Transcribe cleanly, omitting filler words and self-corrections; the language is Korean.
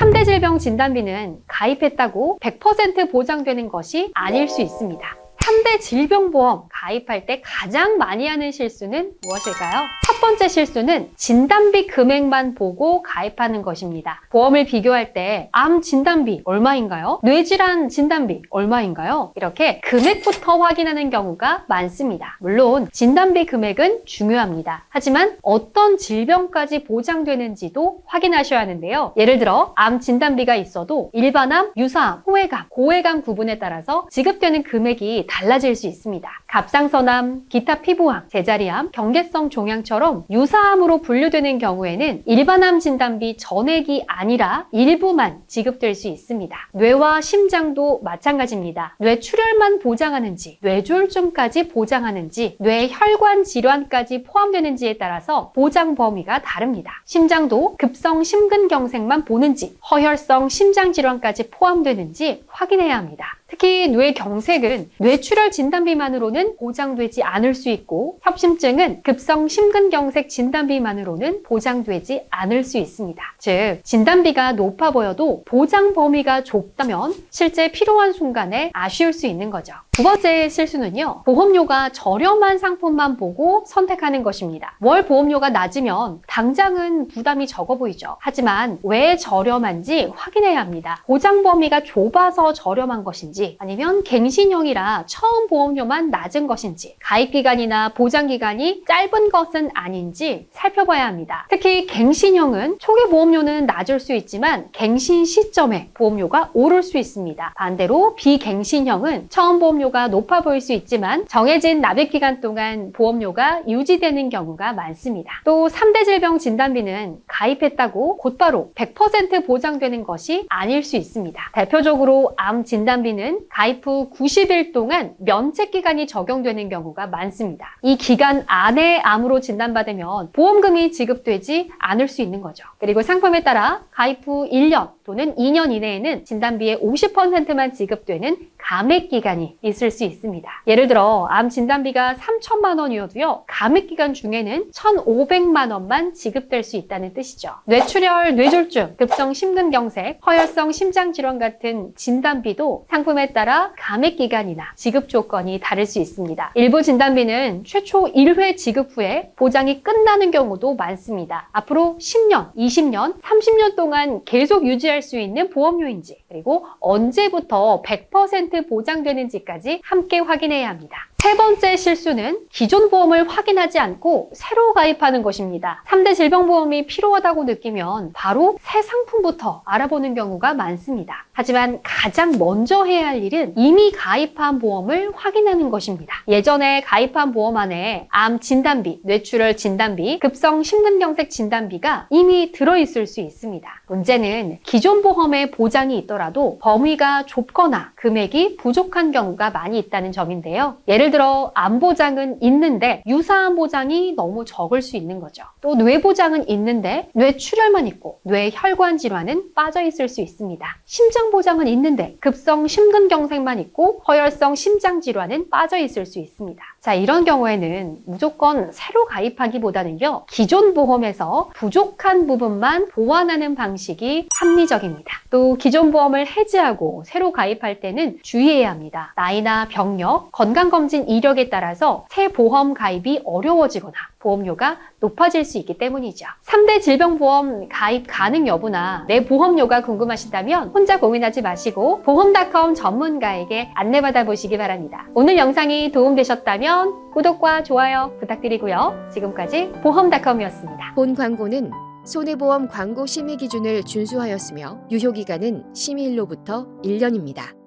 3대 질병 진단비는 가입했다고 100% 보장되는 것이 아닐 수 있습니다. 3대 질병보험 가입할 때 가장 많이 하는 실수는 무엇일까요? 첫 번째 실수는 진단비 금액만 보고 가입하는 것입니다. 보험을 비교할 때 암 진단비 얼마인가요? 뇌질환 진단비 얼마인가요? 이렇게 금액부터 확인하는 경우가 많습니다. 물론 진단비 금액은 중요합니다. 하지만 어떤 질병까지 보장되는지도 확인하셔야 하는데요. 예를 들어 암 진단비가 있어도 일반암, 유사암, 호외감, 고외감 구분에 따라서 지급되는 금액이 달라질 수 있습니다. 갑상선암, 기타 피부암, 제자리암, 경계성 종양처럼 유사암으로 분류되는 경우에는 일반암 진단비 전액이 아니라 일부만 지급될 수 있습니다. 뇌와 심장도 마찬가지입니다. 뇌출혈만 보장하는지, 뇌졸중까지 보장하는지, 뇌혈관 질환까지 포함되는지에 따라서 보장 범위가 다릅니다. 심장도 급성 심근경색만 보는지, 허혈성 심장질환까지 포함되는지 확인해야 합니다. 특히 뇌경색은 뇌출혈 진단비만으로는 보장되지 않을 수 있고 협심증은 급성 심근경색 진단비만으로는 보장되지 않을 수 있습니다. 즉, 진단비가 높아 보여도 보장 범위가 좁다면 실제 필요한 순간에 아쉬울 수 있는 거죠. 두 번째 실수는요, 보험료가 저렴한 상품만 보고 선택하는 것입니다. 월 보험료가 낮으면 당장은 부담이 적어 보이죠. 하지만 왜 저렴한지 확인해야 합니다. 보장 범위가 좁아서 저렴한 것인지 아니면 갱신형이라 처음 보험료만 낮은 것인지 가입기간이나 보장기간이 짧은 것은 아닌지 살펴봐야 합니다. 특히 갱신형은 초기 보험료는 낮을 수 있지만 갱신 시점에 보험료가 오를 수 있습니다. 반대로 비갱신형은 처음 보험료가 높아 보일 수 있지만 정해진 납입기간 동안 보험료가 유지되는 경우가 많습니다. 또 3대 질병 진단비는 가입했다고 곧바로 100% 보장되는 것이 아닐 수 있습니다. 대표적으로 암 진단비는 가입 후 90일 동안 면책 기간이 적용되는 경우가 많습니다. 이 기간 안에 암으로 진단받으면 보험금이 지급되지 않을 수 있는 거죠. 그리고 상품에 따라 가입 후 1년 또는 2년 이내에는 진단비의 50%만 지급되는 감액 기간이 있을 수 있습니다. 예를 들어 암 진단비가 3천만 원이어도요, 감액 기간 중에는 1,500만 원만 지급될 수 있다는 뜻이죠. 뇌출혈, 뇌졸중, 급성 심근경색, 허혈성 심장질환 같은 진단비도 상품에 따라 감액 기간이나 지급 조건이 다를 수 있습니다. 일부 진단비는 최초 1회 지급 후에 보장이 끝나는 경우도 많습니다. 앞으로 10년, 20년, 30년 동안 계속 유지할 수 있는 보험료인지, 그리고 언제부터 100% 보장되는지까지 함께 확인해야 합니다. 세 번째 실수는 기존 보험을 확인하지 않고 새로 가입하는 것입니다. 3대 질병보험이 필요하다고 느끼면 바로 새 상품부터 알아보는 경우가 많습니다. 하지만 가장 먼저 해야 할 일은 이미 가입한 보험을 확인하는 것입니다. 예전에 가입한 보험 안에 암 진단비, 뇌출혈 진단비, 급성 심근경색 진단비가 이미 들어있을 수 있습니다. 문제는 기존 보험에 보장이 있더라도 범위가 좁거나 금액이 부족한 경우가 많이 있다는 점인데요. 예를 들어 암 보장은 있는데 유사암 보장이 너무 적을 수 있는 거죠. 또 뇌 보장은 있는데 뇌출혈만 있고 뇌혈관 질환은 빠져 있을 수 있습니다. 심장 보장은 있는데 급성 심근경색만 있고 허혈성 심장 질환은 빠져 있을 수 있습니다. 자, 이런 경우에는 무조건 새로 가입하기보다는요, 기존 보험에서 부족한 부분만 보완하는 방식이 합리적입니다. 또 기존 보험을 해지하고 새로 가입할 때는 주의해야 합니다. 나이나 병력, 건강검진 이력에 따라서 새 보험 가입이 어려워지거나 보험료가 높아질 수 있기 때문이죠. 3대 질병보험 가입 가능 여부나 내 보험료가 궁금하시다면 혼자 고민하지 마시고 보험닷컴 전문가에게 안내받아 보시기 바랍니다. 오늘 영상이 도움되셨다면 구독과 좋아요 부탁드리고요. 지금까지 보험닷컴이었습니다. 본 광고는 손해보험 광고 심의 기준을 준수하였으며 유효기간은 심의일로부터 1년입니다.